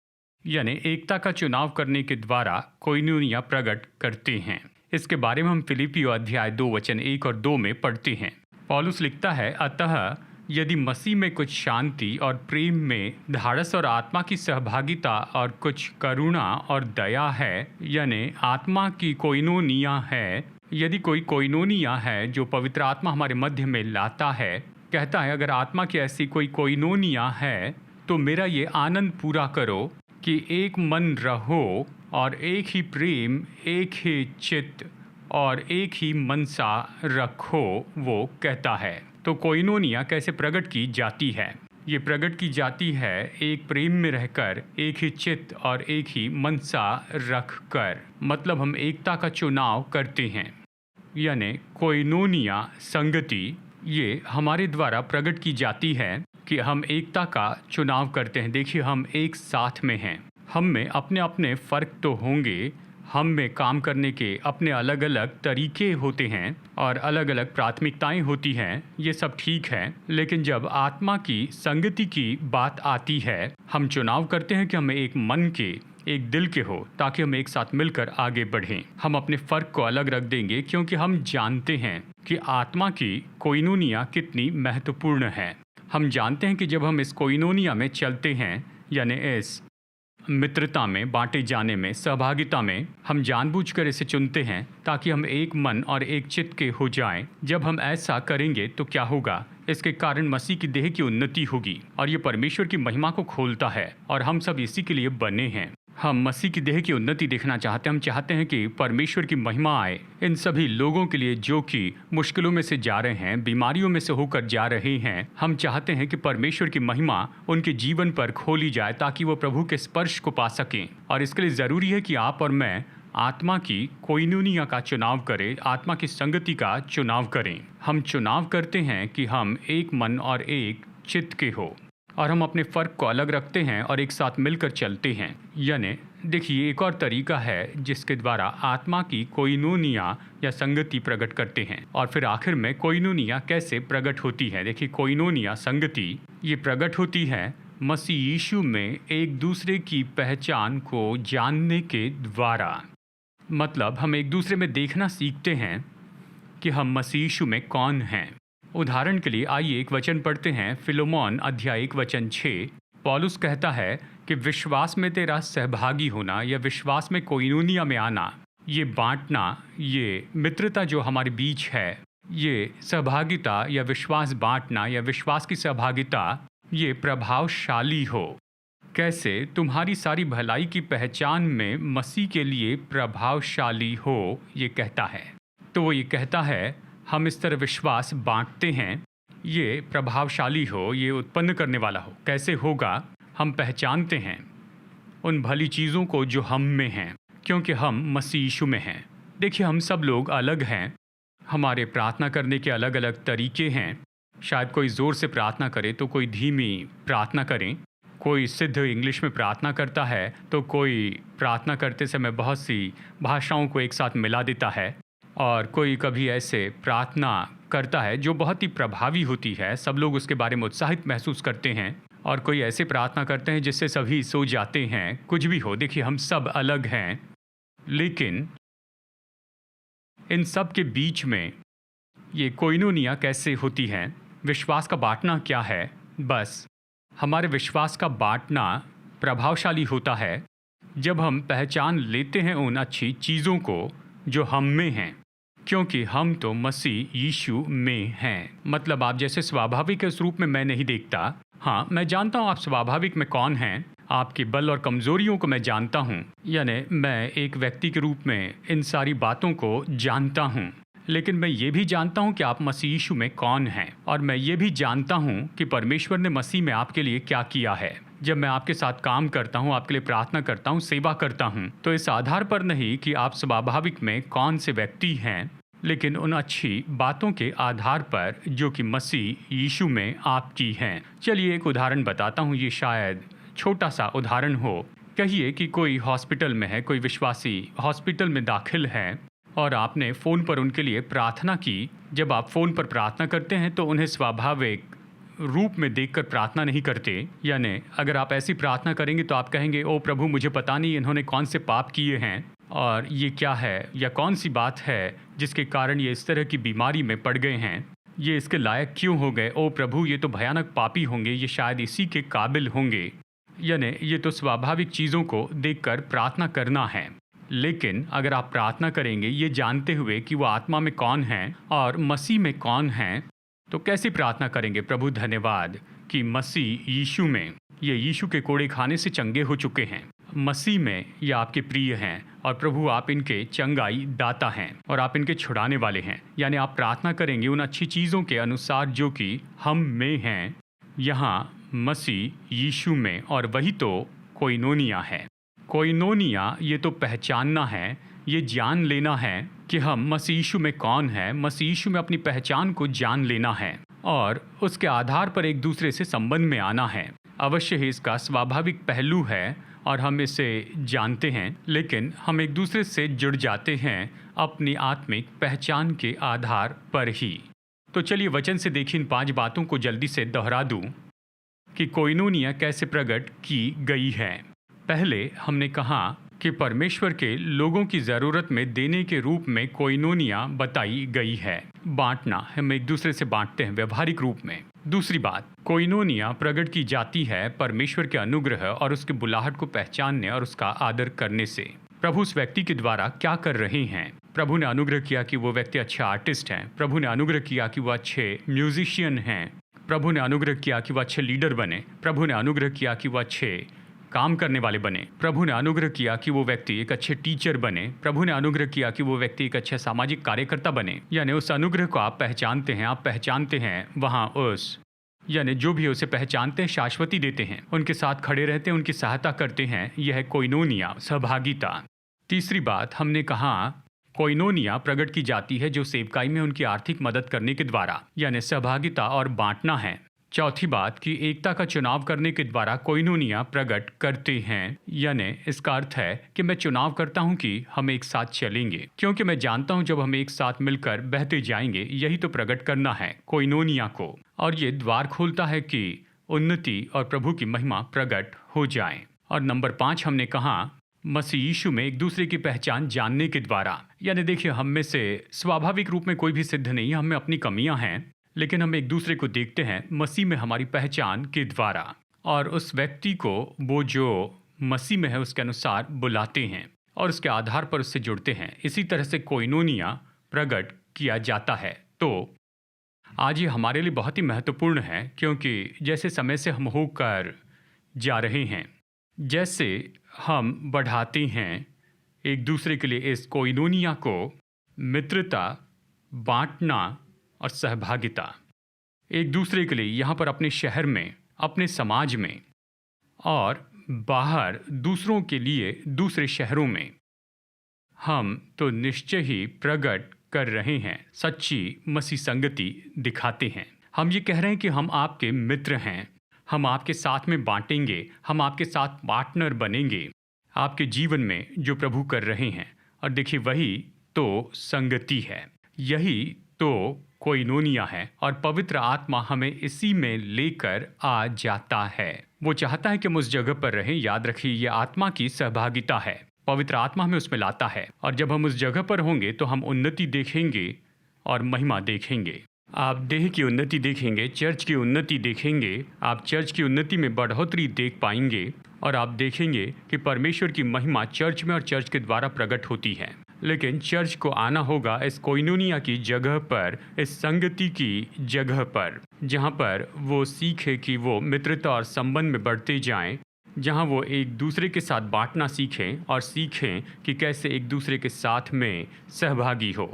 यानी एकता का चुनाव करने के द्वारा कोइनोनिया प्रकट करते हैं। इसके बारे में हम फिलिपियों अध्याय 2 वचन 1 और 2 में पढ़ते हैं। पौलुस लिखता है, अतः यदि मसीह में कुछ शांति और प्रेम में ढाढ़स और आत्मा की सहभागिता और कुछ करुणा और दया है, यानी आत्मा की कोइनोनिया है, यदि कोई कोइनोनिया है जो पवित्र आत्मा हमारे मध्य में लाता है, कहता है, अगर आत्मा की ऐसी कोई कोइनोनिया है तो मेरा ये आनंद पूरा करो कि एक मन रहो और एक ही प्रेम, एक ही चित्त और एक ही मनसा रखो, वो कहता है। तो कोइनोनिया कैसे प्रकट की जाती है? ये प्रकट की जाती है एक प्रेम में रहकर, एक ही चित्त और एक ही मनसा रख कर। मतलब हम एकता का चुनाव करते हैं, यानी कोइनोनिया संगति ये हमारे द्वारा प्रकट की जाती है कि हम एकता का चुनाव करते हैं। देखिए, हम एक साथ में हैं। हम में अपने अपने फ़र्क तो होंगे, हम में काम करने के अपने अलग अलग तरीके होते हैं और अलग अलग प्राथमिकताएं होती हैं, ये सब ठीक है। लेकिन जब आत्मा की संगति की बात आती है, हम चुनाव करते हैं कि हम एक मन के, एक दिल के हो, ताकि हम एक साथ मिलकर आगे बढ़ें। हम अपने फ़र्क को अलग रख देंगे, क्योंकि हम जानते हैं कि आत्मा की कोइनोनिया कितनी महत्वपूर्ण है। हम जानते हैं कि जब हम इस कोइनोनिया में चलते हैं, यानी इस मित्रता में, बांटे जाने में, सहभागिता में, हम जानबूझकर इसे चुनते हैं ताकि हम एक मन और एक चित्त के हो जाएं। जब हम ऐसा करेंगे तो क्या होगा? इसके कारण मसीह की देह की उन्नति होगी और ये परमेश्वर की महिमा को खोलता है और हम सब इसी के लिए बने हैं। हम मसीह की देह की उन्नति देखना चाहते हैं। हम चाहते हैं कि परमेश्वर की महिमा आए इन सभी लोगों के लिए जो कि मुश्किलों में से जा रहे हैं, बीमारियों में से होकर जा रहे हैं। हम चाहते हैं कि परमेश्वर की महिमा उनके जीवन पर खोली जाए ताकि वो प्रभु के स्पर्श को पा सकें। और इसके लिए ज़रूरी है कि आप और मैं आत्मा की कोइनोनिया का चुनाव करें, आत्मा की संगति का चुनाव करें। हम चुनाव करते हैं कि हम एक मन और एक चित्त के हो और हम अपने फ़र्क को अलग रखते हैं और एक साथ मिलकर चलते हैं। यानी देखिए, एक और तरीका है जिसके द्वारा आत्मा की कोइनोनिया या संगति प्रकट करते हैं। और फिर आखिर में कोइनोनिया कैसे प्रकट होती है? देखिए, कोइनोनिया संगति ये प्रकट होती है मसीह यीशु में एक दूसरे की पहचान को जानने के द्वारा। मतलब हम एक दूसरे में देखना सीखते हैं कि हम मसीह यीशु में कौन हैं। उदाहरण के लिए आइए एक वचन पढ़ते हैं, फिलोमोन अध्याय 1 वचन 6। पौलुस कहता है कि विश्वास में तेरा सहभागी होना या विश्वास में कोइनोनिया में आना, ये बांटना, ये मित्रता जो हमारे बीच है, ये सहभागिता या विश्वास बांटना या विश्वास की सहभागिता, ये प्रभावशाली हो। कैसे? तुम्हारी सारी भलाई की पहचान में मसीह के लिए प्रभावशाली हो, ये कहता है। तो वो ये कहता है हम इस तरह विश्वास बांटते हैं, ये प्रभावशाली हो, ये उत्पन्न करने वाला हो। कैसे होगा? हम पहचानते हैं उन भली चीज़ों को जो हम में हैं, क्योंकि हम मसीह यीशु में हैं। देखिए, हम सब लोग अलग हैं, हमारे प्रार्थना करने के अलग अलग तरीके हैं। शायद कोई ज़ोर से प्रार्थना करे तो कोई धीमी प्रार्थना करें, कोई सिद्ध इंग्लिश में प्रार्थना करता है तो कोई प्रार्थना करते समय बहुत सी भाषाओं को एक साथ मिला देता है, और कोई कभी ऐसे प्रार्थना करता है जो बहुत ही प्रभावी होती है, सब लोग उसके बारे में उत्साहित महसूस करते हैं, और कोई ऐसे प्रार्थना करते हैं जिससे सभी सो जाते हैं। कुछ भी हो, देखिए हम सब अलग हैं, लेकिन इन सब के बीच में ये कोइनोनिया कैसे होती है, विश्वास का बांटना क्या है? बस हमारे विश्वास का बांटना प्रभावशाली होता है जब हम पहचान लेते हैं उन अच्छी चीज़ों को जो हम में हैं, क्योंकि हम तो मसीह यीशु में हैं। मतलब आप जैसे स्वाभाविक के स्वरूप में मैं नहीं देखता। हाँ, मैं जानता हूँ आप स्वाभाविक में कौन हैं, आपके बल और कमज़ोरियों को मैं जानता हूँ, यानी मैं एक व्यक्ति के रूप में इन सारी बातों को जानता हूँ। लेकिन मैं ये भी जानता हूँ कि आप मसीह यीशु में कौन हैं, और मैं ये भी जानता हूँ कि परमेश्वर ने मसीह में आपके लिए क्या किया है। जब मैं आपके साथ काम करता हूँ, आपके लिए प्रार्थना करता हूँ, सेवा करता हूँ, तो इस आधार पर नहीं कि आप स्वाभाविक में कौन से व्यक्ति हैं, लेकिन उन अच्छी बातों के आधार पर जो कि मसीह यीशु में आपकी हैं। चलिए एक उदाहरण बताता हूँ, ये शायद छोटा सा उदाहरण हो। कहिए कि कोई हॉस्पिटल में है, कोई विश्वासी हॉस्पिटल में दाखिल है और आपने फ़ोन पर उनके लिए प्रार्थना की। जब आप फ़ोन पर प्रार्थना करते हैं तो उन्हें स्वाभाविक रूप में देखकर प्रार्थना नहीं करते, यानी अगर आप ऐसी प्रार्थना करेंगे तो आप कहेंगे, ओ प्रभु, मुझे पता नहीं इन्होंने कौन से पाप किए हैं और ये क्या है या कौन सी बात है जिसके कारण ये इस तरह की बीमारी में पड़ गए हैं, ये इसके लायक क्यों हो गए। ओ प्रभु, ये तो भयानक पापी होंगे, ये शायद इसी के काबिल होंगे। यानी ये तो स्वाभाविक चीज़ों को देखकर प्रार्थना करना है। लेकिन अगर आप प्रार्थना करेंगे ये जानते हुए कि वो आत्मा में कौन है और मसीह में कौन है, तो कैसी प्रार्थना करेंगे? प्रभु धन्यवाद कि मसीह यीशु में ये यीशु के कोड़े खाने से चंगे हो चुके हैं, मसीह में ये आपके प्रिय हैं और प्रभु आप इनके चंगाई दाता हैं और आप इनके छुड़ाने वाले हैं। यानी आप प्रार्थना करेंगे उन अच्छी चीज़ों के अनुसार जो कि हम में हैं, यहाँ मसीह यीशु में, और वही तो कोइनोनिया है। कोइनोनिया ये तो पहचानना है, ये जान लेना है कि हम मसीह यीशु में कौन है, मसीह यीशु में अपनी पहचान को जान लेना है और उसके आधार पर एक दूसरे से संबंध में आना है। अवश्य ही इसका स्वाभाविक पहलू है और हम इसे जानते हैं, लेकिन हम एक दूसरे से जुड़ जाते हैं अपनी आत्मिक पहचान के आधार पर ही। तो चलिए वचन से देखिए इन 5 बातों को जल्दी से दोहरा दूं कि कोइनोनिया कैसे प्रकट की गई है। पहले हमने कहा कि परमेश्वर के लोगों की ज़रूरत में देने के रूप में कोइनोनिया बताई गई है। बांटना, हम एक दूसरे से बांटते हैं व्यवहारिक रूप में। दूसरी बात, कोइनोनिया प्रकट की जाती है परमेश्वर के अनुग्रह और उसके बुलाहट को पहचानने और उसका आदर करने से। प्रभु उस व्यक्ति के द्वारा क्या कर रहे हैं? प्रभु ने अनुग्रह किया कि वो व्यक्ति अच्छा आर्टिस्ट हैं, प्रभु ने अनुग्रह किया कि वो अच्छे म्यूजिशियन हैं, प्रभु ने अनुग्रह किया कि वो अच्छे लीडर बने, प्रभु ने अनुग्रह किया कि वो अच्छे काम करने वाले बने, प्रभु ने अनुग्रह किया कि वो व्यक्ति एक अच्छे टीचर बने, प्रभु ने अनुग्रह किया कि वो व्यक्ति एक अच्छा सामाजिक कार्यकर्ता बने। यानी उस अनुग्रह को आप पहचानते हैं, आप पहचानते हैं वहाँ उस, यानी जो भी उसे पहचानते हैं शाश्वती देते हैं, उनके साथ खड़े रहते हैं, उनकी सहायता करते हैं। यह है कोइनोनिया, सहभागिता। तीसरी बात हमने कहा कोइनोनिया प्रकट की जाती है जो सेवकाई में उनकी आर्थिक मदद करने के द्वारा, यानी सहभागिता और बांटना है। चौथी बात कि एकता का चुनाव करने के द्वारा कोइनोनिया प्रकट करते हैं, यानी इसका अर्थ है कि मैं चुनाव करता हूं कि हम एक साथ चलेंगे, क्योंकि मैं जानता हूं जब हम एक साथ मिलकर बहते जाएंगे यही तो प्रकट करना है कोइनोनिया को, और ये द्वार खोलता है कि उन्नति और प्रभु की महिमा प्रकट हो जाए। और नंबर 5 हमने कहा मसीह यीशु में एक दूसरे की पहचान जानने के द्वारा। यानी देखिए, हम में से स्वाभाविक रूप में कोई भी सिद्ध नहीं है, हम में अपनी कमियां हैं, लेकिन हम एक दूसरे को देखते हैं मसीह में हमारी पहचान के द्वारा, और उस व्यक्ति को वो जो मसीह में है उसके अनुसार बुलाते हैं और उसके आधार पर उससे जुड़ते हैं। इसी तरह से कोइनोनिया प्रकट किया जाता है। तो आज ये हमारे लिए बहुत ही महत्वपूर्ण है, क्योंकि जैसे समय से हम होकर जा रहे हैं, जैसे हम बढ़ाते हैं एक दूसरे के लिए इस कोइनोनिया को, मित्रता, बांटना और सहभागिता, एक दूसरे के लिए यहाँ पर अपने शहर में, अपने समाज में और बाहर दूसरों के लिए दूसरे शहरों में, हम तो निश्चय ही प्रकट कर रहे हैं, सच्ची मसीह संगति दिखाते हैं। हम ये कह रहे हैं कि हम आपके मित्र हैं, हम आपके साथ में बांटेंगे, हम आपके साथ पार्टनर बनेंगे आपके जीवन में जो प्रभु कर रहे हैं। और देखिए, वही तो संगति है, यही तो कोइनोनिया है, और पवित्र आत्मा हमें इसी में लेकर आ जाता है। वो चाहता है कि हम उस जगह पर रहें। याद रखिए, ये आत्मा की सहभागिता है, पवित्र आत्मा हमें उसमें लाता है, और जब हम उस जगह पर होंगे तो हम उन्नति देखेंगे और महिमा देखेंगे। आप देह की उन्नति देखेंगे, चर्च की उन्नति देखेंगे, आप चर्च की उन्नति में बढ़ोतरी देख पाएंगे, और आप देखेंगे कि परमेश्वर की महिमा चर्च में और चर्च के द्वारा प्रकट होती है। लेकिन चर्च को आना होगा इस कोइनोनिया की जगह पर, इस संगति की जगह पर, जहाँ पर वो सीखे कि वो मित्रता और संबंध में बढ़ते जाएं, जहाँ वो एक दूसरे के साथ बांटना सीखें और सीखें कि कैसे एक दूसरे के साथ में सहभागी हो।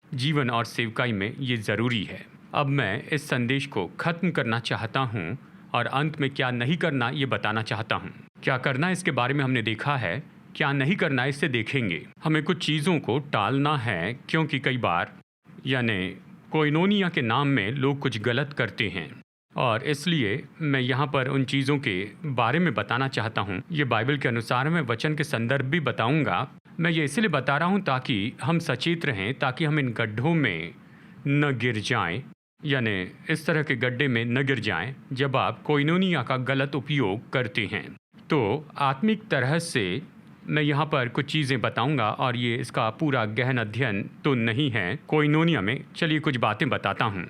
जीवन और सेवकाई में ये ज़रूरी है। अब मैं इस संदेश को ख़त्म करना चाहता हूँ और अंत में क्या नहीं करना ये बताना चाहता हूँ। क्या करना इसके बारे में हमने देखा है, क्या नहीं करना इससे देखेंगे। हमें कुछ चीज़ों को टालना है, क्योंकि कई बार यानी कोइनोनिया के नाम में लोग कुछ गलत करते हैं, और इसलिए मैं यहाँ पर उन चीज़ों के बारे में बताना चाहता हूँ। ये बाइबल के अनुसार मैं वचन के संदर्भ भी बताऊँगा। मैं ये इसलिए बता रहा हूँ ताकि हम सचेत रहें, ताकि हम इन गड्ढों में न गिर जाएं, यानी इस तरह के गड्ढे में न गिर जाएं जब आप कोइनोनिया का गलत उपयोग करते हैं। तो आत्मिक तरह से मैं यहाँ पर कुछ चीज़ें बताऊंगा, और ये इसका पूरा गहन अध्ययन तो नहीं है कोइनोनिया में। चलिए कुछ बातें बताता हूँ।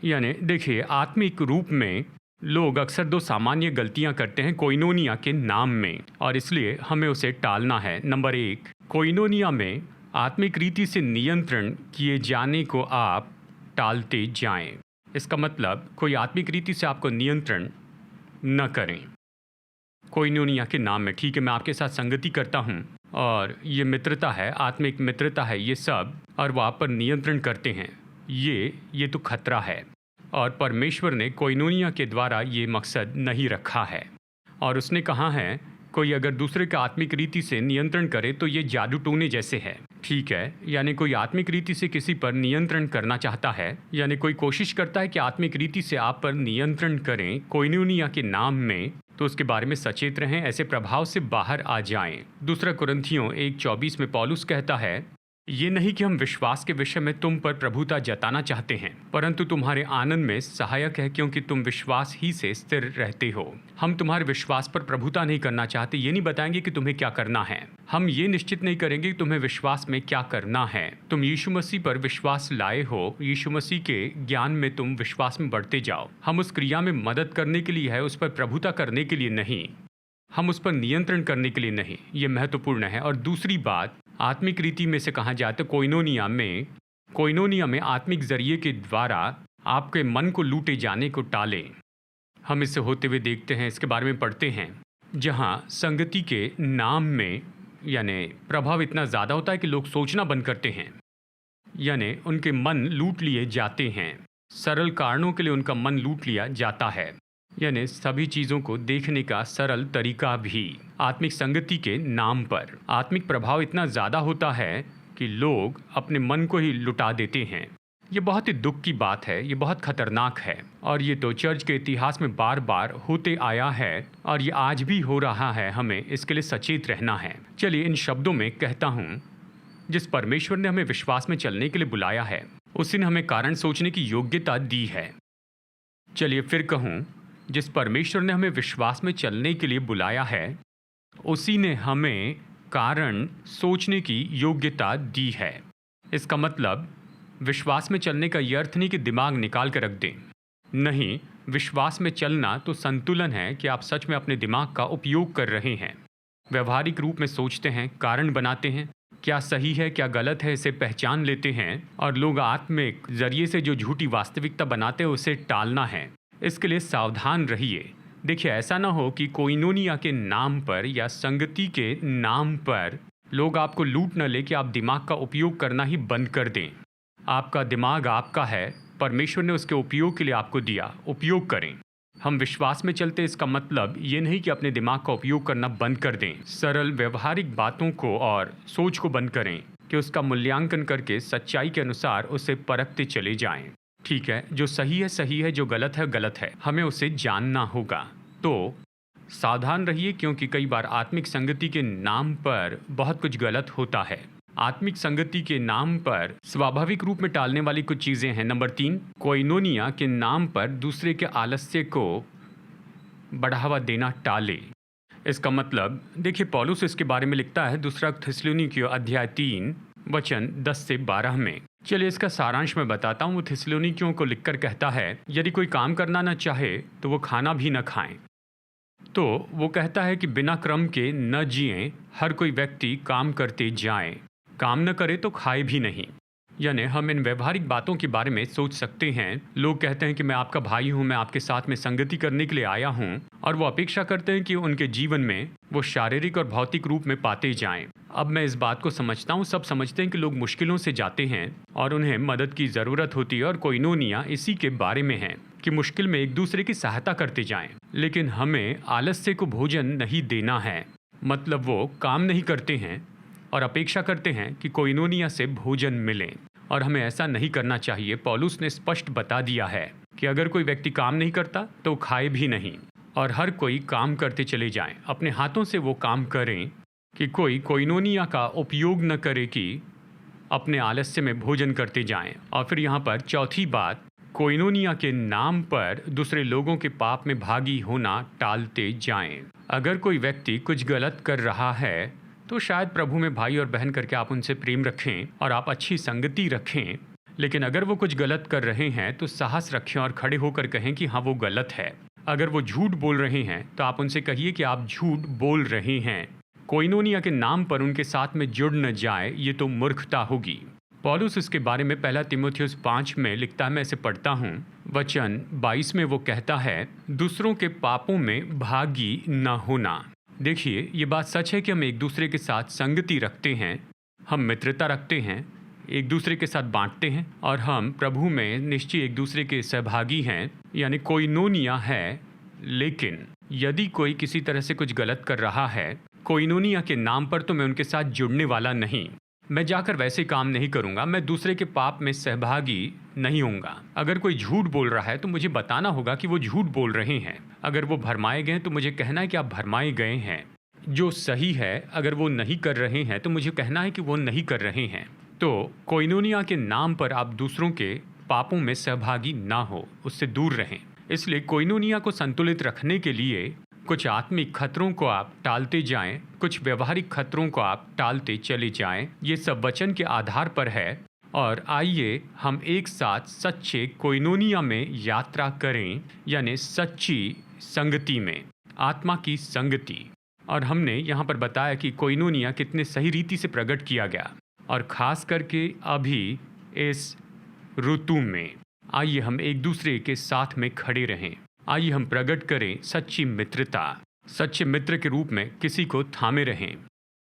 यानी देखिए, आत्मिक रूप में लोग अक्सर दो सामान्य गलतियाँ करते हैं कोइनोनिया के नाम में, और इसलिए हमें उसे टालना है। नंबर 1, कोइनोनिया में आत्मिक रीति से नियंत्रण किए जाने को आप टालते जाएं। इसका मतलब कोई आत्मिक रीति से आपको नियंत्रण न करें कोइनोनिया के नाम में। ठीक है, मैं आपके साथ संगति करता हूँ और ये मित्रता है, आत्मिक मित्रता है ये सब, और वो आप पर नियंत्रण करते हैं। ये तो खतरा है, और परमेश्वर ने कोइनोनिया के द्वारा ये मकसद नहीं रखा है। और उसने कहा है, कोई अगर दूसरे का आत्मिक रीति से नियंत्रण करे तो ये जादू टोने जैसे है। ठीक है, यानी कोई आत्मिक रीति से किसी पर नियंत्रण करना चाहता है, यानी कोई कोशिश करता है कि आत्मिक रीति से आप पर नियंत्रण करें कोइनोनिया के नाम में, तो उसके बारे में सचेत रहें, ऐसे प्रभाव से बाहर आ जाएं। दूसरा कुरिन्थियों 1:24 में पौलुस कहता है, ये नहीं कि हम विश्वास के विषय में तुम पर प्रभुता जताना चाहते हैं, परंतु तुम्हारे आनंद में सहायक है, क्योंकि तुम विश्वास ही से स्थिर रहते हो। हम तुम्हारे विश्वास पर प्रभुता नहीं करना चाहते। ये नहीं बताएंगे कि तुम्हें क्या करना है। हम ये निश्चित नहीं करेंगे कि तुम्हें विश्वास में क्या करना है। तुम यीशु मसीह पर विश्वास लाए हो, यीशु मसीह के ज्ञान में तुम विश्वास में बढ़ते जाओ। हम उस क्रिया में मदद करने के लिए है, उस पर प्रभुता करने के लिए नहीं। हम उस पर नियंत्रण करने के लिए नहीं। ये महत्वपूर्ण है। और दूसरी बात, आत्मिक रीति में से कहा जाता है कोइनोनिया में आत्मिक जरिए के द्वारा आपके मन को लूटे जाने को टालें। हम इससे होते हुए देखते हैं, इसके बारे में पढ़ते हैं, जहाँ संगति के नाम में यानी प्रभाव इतना ज़्यादा होता है कि लोग सोचना बंद करते हैं, यानी उनके मन लूट लिए जाते हैं। सरल कारणों के लिए उनका मन लूट लिया जाता है, यानी सभी चीज़ों को देखने का सरल तरीका भी आत्मिक संगति के नाम पर। आत्मिक प्रभाव इतना ज़्यादा होता है कि लोग अपने मन को ही लुटा देते हैं। ये बहुत ही दुख की बात है, ये बहुत खतरनाक है, और ये तो चर्च के इतिहास में बार बार होते आया है, और ये आज भी हो रहा है। हमें इसके लिए सचेत रहना है। चलिए इन शब्दों में कहता हूँ, जिस परमेश्वर ने हमें विश्वास में चलने के लिए बुलाया है, उसी ने हमें कारण सोचने की योग्यता दी है। चलिए फिर कहूँ, जिस परमेश्वर ने हमें विश्वास में चलने के लिए बुलाया है, उसी ने हमें कारण सोचने की योग्यता दी है। इसका मतलब विश्वास में चलने का यह अर्थ नहीं कि दिमाग निकाल कर रख दें। नहीं, विश्वास में चलना तो संतुलन है कि आप सच में अपने दिमाग का उपयोग कर रहे हैं, व्यवहारिक रूप में सोचते हैं, कारण बनाते हैं, क्या सही है क्या गलत है इसे पहचान लेते हैं, और लोग आत्मिक जरिए से जो झूठी वास्तविकता बनाते हैं उसे टालना है। इसके लिए सावधान रहिए। देखिए, ऐसा ना हो कि कोइनोनिया के नाम पर या संगति के नाम पर लोग आपको लूट न ले कि आप दिमाग का उपयोग करना ही बंद कर दें। आपका दिमाग आपका है, परमेश्वर ने उसके उपयोग के लिए आपको दिया, उपयोग करें। हम विश्वास में चलते, इसका मतलब ये नहीं कि अपने दिमाग का उपयोग करना बंद कर दें। सरल व्यवहारिक बातों को और सोच को बंद करें कि उसका मूल्यांकन करके सच्चाई के अनुसार उसे परखते चले जाएं। ठीक है, जो सही है, जो गलत है गलत है, हमें उसे जानना होगा। तो सावधान रहिए, क्योंकि कई बार आत्मिक संगति के नाम पर बहुत कुछ गलत होता है। आत्मिक संगति के नाम पर स्वाभाविक रूप में टालने वाली कुछ चीज़ें हैं। नंबर 3, कोइनोनिया के नाम पर दूसरे के आलस्य को बढ़ावा देना टाले। इसका मतलब देखिए, पौलुस इसके बारे में लिखता है दूसरा थिस्सलुनीकियों अध्याय 3 वचन 10 से 12 में। चलिए इसका सारांश मैं बताता हूँ। वो थिस्सलुनीकियों को लिखकर कहता है, यदि कोई काम करना न चाहे तो वो खाना भी न खाएं। तो वो कहता है कि बिना क्रम के न जिएं, हर कोई व्यक्ति काम करते जाए, काम न करे तो खाए भी नहीं। यानी हम इन व्यवहारिक बातों के बारे में सोच सकते हैं। लोग कहते हैं कि मैं आपका भाई हूं, मैं आपके साथ में संगति करने के लिए आया हूं, और वो अपेक्षा करते हैं कि उनके जीवन में वो शारीरिक और भौतिक रूप में पाते जाएं। अब मैं इस बात को समझता हूं, सब समझते हैं कि लोग मुश्किलों से जाते हैं और उन्हें मदद की ज़रूरत होती है, और कोइनोनिया इसी के बारे में है कि मुश्किल में एक दूसरे की सहायता करते जाएं। लेकिन हमें आलस्य को भोजन नहीं देना है। मतलब वो काम नहीं करते हैं और अपेक्षा करते हैं कि कोइनोनिया से भोजन मिले, और हमें ऐसा नहीं करना चाहिए। पौलुस ने स्पष्ट बता दिया है कि अगर कोई व्यक्ति काम नहीं करता तो खाए भी नहीं, और हर कोई काम करते चले जाएं। अपने हाथों से वो काम करें कि कोई कोइनोनिया का उपयोग न करे कि अपने आलस्य में भोजन करते जाएं। और फिर यहाँ पर चौथी बात, कोइनोनिया के नाम पर दूसरे लोगों के पाप में भागी होना टालते जाएं। अगर कोई व्यक्ति कुछ गलत कर रहा है तो शायद प्रभु में भाई और बहन करके आप उनसे प्रेम रखें और आप अच्छी संगति रखें। लेकिन अगर वो कुछ गलत कर रहे हैं तो साहस रखें और खड़े होकर कहें कि हाँ वो गलत है। अगर वो झूठ बोल रहे हैं तो आप उनसे कहिए कि आप झूठ बोल रहे हैं। कोइनोनिया के नाम पर उनके साथ में जुड़ न जाए, ये तो मूर्खता होगी। पौलुस इसके बारे में 1 तीमुथियुस 5 में लिखता है, मैं इसे पढ़ता हूँ। वचन 22 में वो कहता है, दूसरों के पापों में भागी न होना। देखिए, ये बात सच है कि हम एक दूसरे के साथ संगति रखते हैं, हम मित्रता रखते हैं, एक दूसरे के साथ बांटते हैं, और हम प्रभु में निश्चय एक दूसरे के सहभागी हैं, यानी कोइनोनिया है। लेकिन यदि कोई किसी तरह से कुछ गलत कर रहा है कोइनोनिया के नाम पर, तो मैं उनके साथ जुड़ने वाला नहीं। मैं जाकर वैसे काम नहीं करूंगा, मैं दूसरे के पाप में सहभागी नहीं होऊंगा। अगर कोई झूठ बोल रहा है तो मुझे बताना होगा कि वो झूठ बोल रहे हैं। अगर वो भरमाए गए तो मुझे कहना है कि आप भरमाए गए हैं। जो सही है, अगर वो नहीं कर रहे हैं तो मुझे कहना है कि वो नहीं कर रहे हैं। तो कोइनोनिया के नाम पर आप दूसरों के पापों में सहभागी ना हो, उससे दूर रहें। इसलिए कोइनोनिया को संतुलित रखने के लिए कुछ आत्मिक खतरों को आप टालते जाएं, कुछ व्यवहारिक खतरों को आप टालते चले जाएं। ये सब वचन के आधार पर है। और आइए हम एक साथ सच्चे कोइनोनिया में यात्रा करें, यानी सच्ची संगति में, आत्मा की संगति। और हमने यहाँ पर बताया कि कोइनोनिया कितने सही रीति से प्रकट किया गया, और ख़ास करके अभी इस ऋतु में। आइए हम एक दूसरे के साथ में खड़े रहें। आइए हम प्रकट करें सच्ची मित्रता। सच्चे मित्र के रूप में किसी को थामे रहें,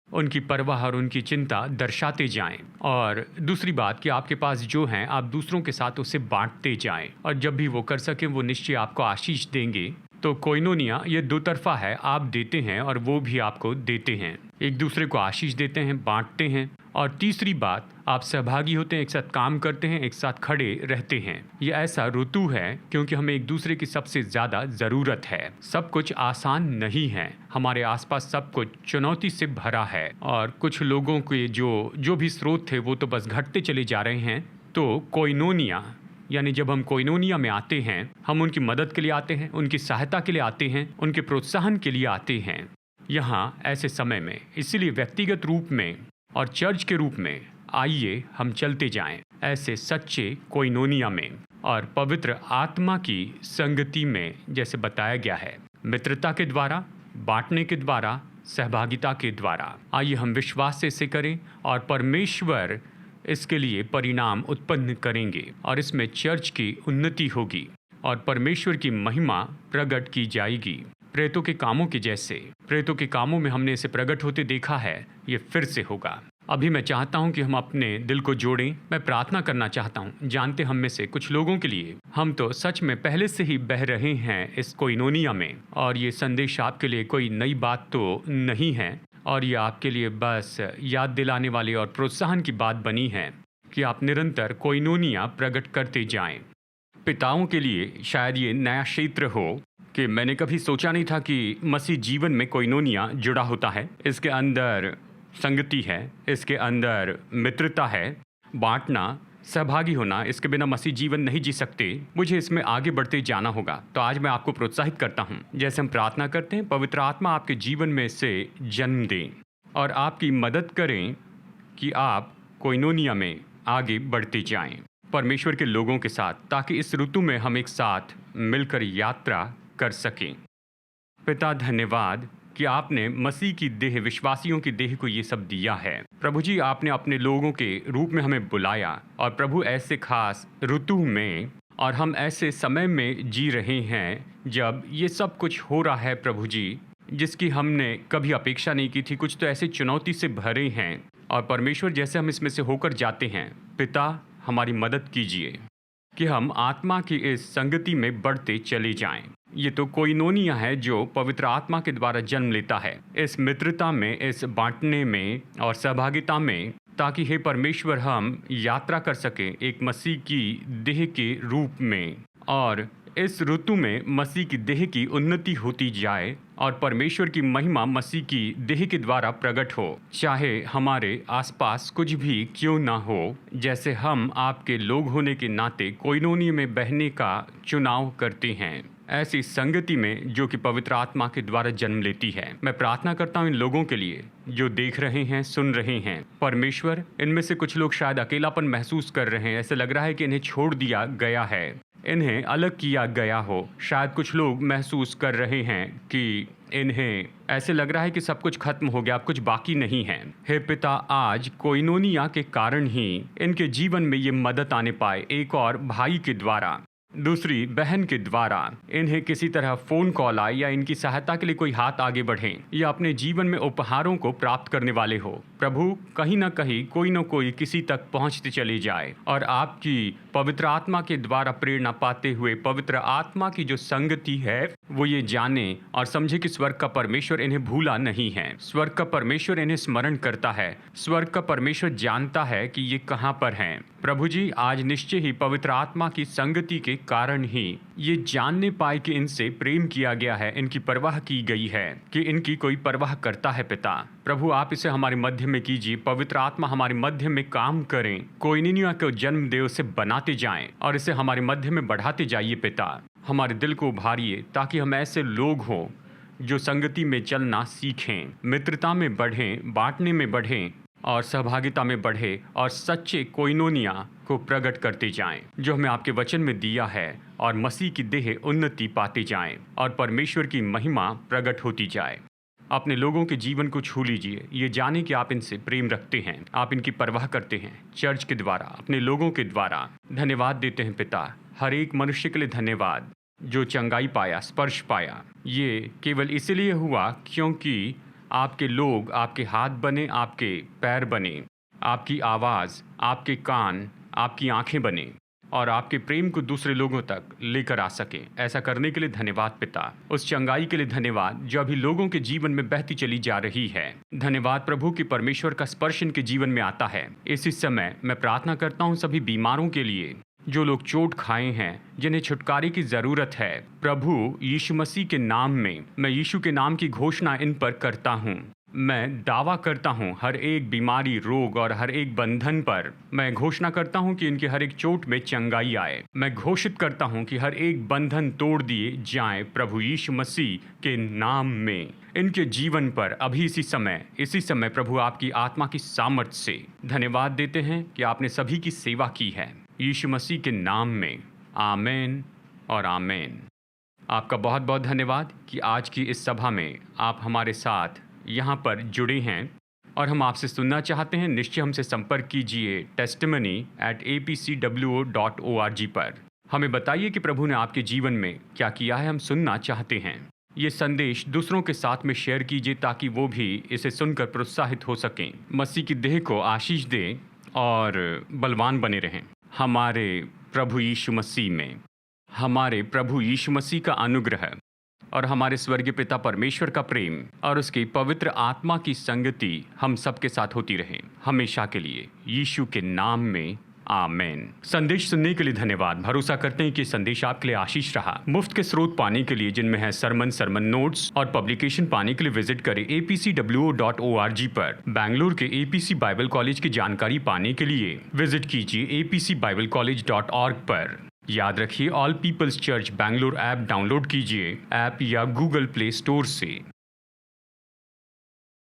उनकी परवाह और उनकी चिंता दर्शाते जाएं। और दूसरी बात कि आपके पास जो हैं आप दूसरों के साथ उसे बांटते जाएं, और जब भी वो कर सकें वो निश्चय आपको आशीष देंगे। तो कोइनोनिया ये दो तरफा है, आप देते हैं और वो भी आपको देते हैं, एक दूसरे को आशीष देते हैं, बांटते हैं। और तीसरी बात, आप सहभागी होते हैं, एक साथ काम करते हैं, एक साथ खड़े रहते हैं। ये ऐसा ऋतु है क्योंकि हमें एक दूसरे की सबसे ज़्यादा ज़रूरत है। सब कुछ आसान नहीं है, हमारे आसपास सब कुछ चुनौती से भरा है, और कुछ लोगों के जो भी स्रोत थे वो तो बस घटते चले जा रहे हैं। तो कोइनोनिया, यानी जब हम कोइनोनिया में आते हैं, हम उनकी मदद के लिए आते हैं, उनकी सहायता के लिए आते हैं, उनके प्रोत्साहन के लिए आते हैं यहाँ ऐसे समय में। इसीलिए व्यक्तिगत रूप में और चर्च के रूप में आइए हम चलते जाएं ऐसे सच्चे कोइनोनिया में और पवित्र आत्मा की संगति में, जैसे बताया गया है, मित्रता के द्वारा, बांटने के द्वारा, सहभागिता के द्वारा। आइए हम विश्वास से इसे करें और परमेश्वर इसके लिए परिणाम उत्पन्न करेंगे, और इसमें चर्च की उन्नति होगी और परमेश्वर की महिमा प्रकट की जाएगी। प्रेतों के कामों के जैसे, प्रेतों के कामों में हमने इसे प्रकट होते देखा है, ये फिर से होगा। अभी मैं चाहता हूं कि हम अपने दिल को जोड़ें। मैं प्रार्थना करना चाहता हूं। जानते हम में से कुछ लोगों के लिए, हम तो सच में पहले से ही बह रहे हैं इस कोइनोनिया में, और ये संदेश आपके लिए कोई नई बात तो नहीं है, और ये आपके लिए बस याद दिलाने वाली और प्रोत्साहन की बात बनी है कि आप निरंतर कोइनोनिया प्रकट करते जाएं। पिताओं के लिए शायद ये नया क्षेत्र हो कि मैंने कभी सोचा नहीं था कि मसीह जीवन में कोइनोनिया जुड़ा होता है। इसके अंदर संगति है, इसके अंदर मित्रता है, बांटना, सहभागी होना, इसके बिना मसीह जीवन नहीं जी सकते। मुझे इसमें आगे बढ़ते जाना होगा। तो आज मैं आपको प्रोत्साहित करता हूँ, जैसे हम प्रार्थना करते हैं, पवित्र आत्मा आपके जीवन में से जन्म दें और आपकी मदद करें कि आप कोइनोनिया में आगे बढ़ते जाएं परमेश्वर के लोगों के साथ, ताकि इस ऋतु में हम एक साथ मिलकर यात्रा कर सकें। पिता, धन्यवाद कि आपने मसीह की देह, विश्वासियों की देह को ये सब दिया है। प्रभु जी, आपने अपने लोगों के रूप में हमें बुलाया और प्रभु ऐसे खास ऋतु में और हम ऐसे समय में जी रहे हैं जब ये सब कुछ हो रहा है प्रभु जी, जिसकी हमने कभी अपेक्षा नहीं की थी। कुछ तो ऐसे चुनौती से भरे हैं और परमेश्वर जैसे हम इसमें से होकर जाते हैं, पिता हमारी मदद कीजिए कि हम आत्मा की इस संगति में बढ़ते चले जाएं। ये तो कोइनोनिया है जो पवित्र आत्मा के द्वारा जन्म लेता है, इस मित्रता में, इस बांटने में और सहभागिता में, ताकि हे परमेश्वर हम यात्रा कर सकें एक मसीह की देह के रूप में और इस ऋतु में मसीह की देह की उन्नति होती जाए और परमेश्वर की महिमा मसीह की देह के द्वारा प्रकट हो, चाहे हमारे आसपास कुछ भी क्यों ना हो। जैसे हम आपके लोग होने के नाते कोइनोनिया में बहने का चुनाव करते हैं, ऐसी संगति में जो कि पवित्र आत्मा के द्वारा जन्म लेती है। मैं प्रार्थना करता हूँ इन लोगों के लिए जो देख रहे हैं, सुन रहे हैं। परमेश्वर, इनमें से कुछ लोग शायद अकेलापन महसूस कर रहे हैं, ऐसे लग रहा है कि इन्हें छोड़ दिया गया है, इन्हें अलग किया गया हो। शायद कुछ लोग महसूस कर रहे हैं कि इन्हें ऐसे लग रहा है कि सब कुछ खत्म हो गया, अब कुछ बाकी नहीं है। हे पिता, आज कोइनोनिया के कारण ही इनके जीवन में ये मदद आने पाए, एक और भाई के द्वारा, दूसरी बहन के द्वारा इन्हें किसी तरह फ़ोन कॉल आए या इनकी सहायता के लिए कोई हाथ आगे बढ़े या अपने जीवन में उपहारों को प्राप्त करने वाले हो। प्रभु, कहीं ना कहीं कोई न कोई किसी तक पहुंचते चले जाए और आपकी पवित्र आत्मा के द्वारा प्रेरणा पाते हुए पवित्र आत्मा की जो संगति है वो ये जाने और समझे कि स्वर्ग का परमेश्वर इन्हें भूला नहीं है, स्वर्ग का परमेश्वर इन्हें स्मरण करता है, स्वर्ग का परमेश्वर जानता है कि ये कहाँ पर हैं। प्रभु जी, आज निश्चय ही पवित्र आत्मा की संगति के कारण ही ये जानने पाए कि इनसे प्रेम किया गया है, इनकी परवाह की गई है, कि इनकी कोई परवाह करता है। पिता प्रभु, आप इसे हमारे मध्य में कीजिए, पवित्र आत्मा हमारे मध्य में काम करें, कोइनोनिया को जन्म दे, उसे बनाते जाएं और इसे हमारे मध्य में बढ़ाते जाइए। पिता, हमारे दिल को उभारिए ताकि हम ऐसे लोग हों जो संगति में चलना सीखें, मित्रता में बढ़ें, बांटने में बढ़ें और सहभागिता में बढ़े और सच्चे कोइनोनिया को प्रकट करते जाएं जो हमें आपके वचन में दिया है, और मसीह की देह उन्नति पाते जाएं और परमेश्वर की महिमा प्रकट होती जाए। अपने लोगों के जीवन को छू लीजिए, ये जाने कि आप इनसे प्रेम रखते हैं, आप इनकी परवाह करते हैं। चर्च के द्वारा, अपने लोगों के द्वारा धन्यवाद देते हैं पिता। हर एक मनुष्य के लिए धन्यवाद जो चंगाई पाया, स्पर्श पाया। ये केवल इसलिए हुआ क्योंकि आपके लोग आपके हाथ बने, आपके पैर बने, आपकी आवाज़, आपके कान, आपकी आंखें बने और आपके प्रेम को दूसरे लोगों तक लेकर आ सके। ऐसा करने के लिए धन्यवाद पिता। उस चंगाई के लिए धन्यवाद जो अभी लोगों के जीवन में बहती चली जा रही है। धन्यवाद प्रभु कि परमेश्वर का स्पर्श इनके जीवन में आता है। इसी समय मैं प्रार्थना करता हूँ सभी बीमारों के लिए, जो लोग चोट खाए हैं, जिन्हें छुटकारे की ज़रूरत है। प्रभु यीशु मसीह के नाम में मैं यीशु के नाम की घोषणा इन पर करता हूँ। मैं दावा करता हूँ हर एक बीमारी, रोग और हर एक बंधन पर मैं घोषणा करता हूँ कि इनकी हर एक चोट में चंगाई आए। मैं घोषित करता हूँ कि हर एक बंधन तोड़ दिए जाएं प्रभु यीशु मसीह के नाम में। इनके जीवन पर अभी इसी समय प्रभु आपकी आत्मा की सामर्थ्य से धन्यवाद देते हैं कि आपने सभी की सेवा की है। यीशु मसीह के नाम में आमेन और आमेन। आपका बहुत बहुत धन्यवाद कि आज की इस सभा में आप हमारे साथ यहाँ पर जुड़े हैं और हम आपसे सुनना चाहते हैं। निश्चय हमसे संपर्क कीजिए testimony@apcwo.org पर। हमें बताइए कि प्रभु ने आपके जीवन में क्या किया है, हम सुनना चाहते हैं। ये संदेश दूसरों के साथ में शेयर कीजिए ताकि वो भी इसे सुनकर प्रोत्साहित हो सकें, मसीह की देह को आशीष दें और बलवान बने रहें। हमारे प्रभु यीशु मसीह में हमारे प्रभु यीशु मसीह का अनुग्रह और हमारे स्वर्गीय पिता परमेश्वर का प्रेम और उसकी पवित्र आत्मा की संगति हम सबके साथ होती रहे हमेशा के लिए। यीशु के नाम में आमीन। संदेश सुनने के लिए धन्यवाद। भरोसा करते हैं कि संदेश आपके लिए आशीष रहा। मुफ्त के स्रोत पाने के लिए, जिनमें है सरमन नोट्स और पब्लिकेशन, पाने के लिए विजिट करें apcwo.org पर। बैंगलोर के एपीसी बाइबल कॉलेज की जानकारी पाने के लिए विजिट कीजिए apcbiblecollege.org पर। याद रखिए, All People's Church Bangalore app download कीजिए ऐप या गूगल प्ले स्टोर से।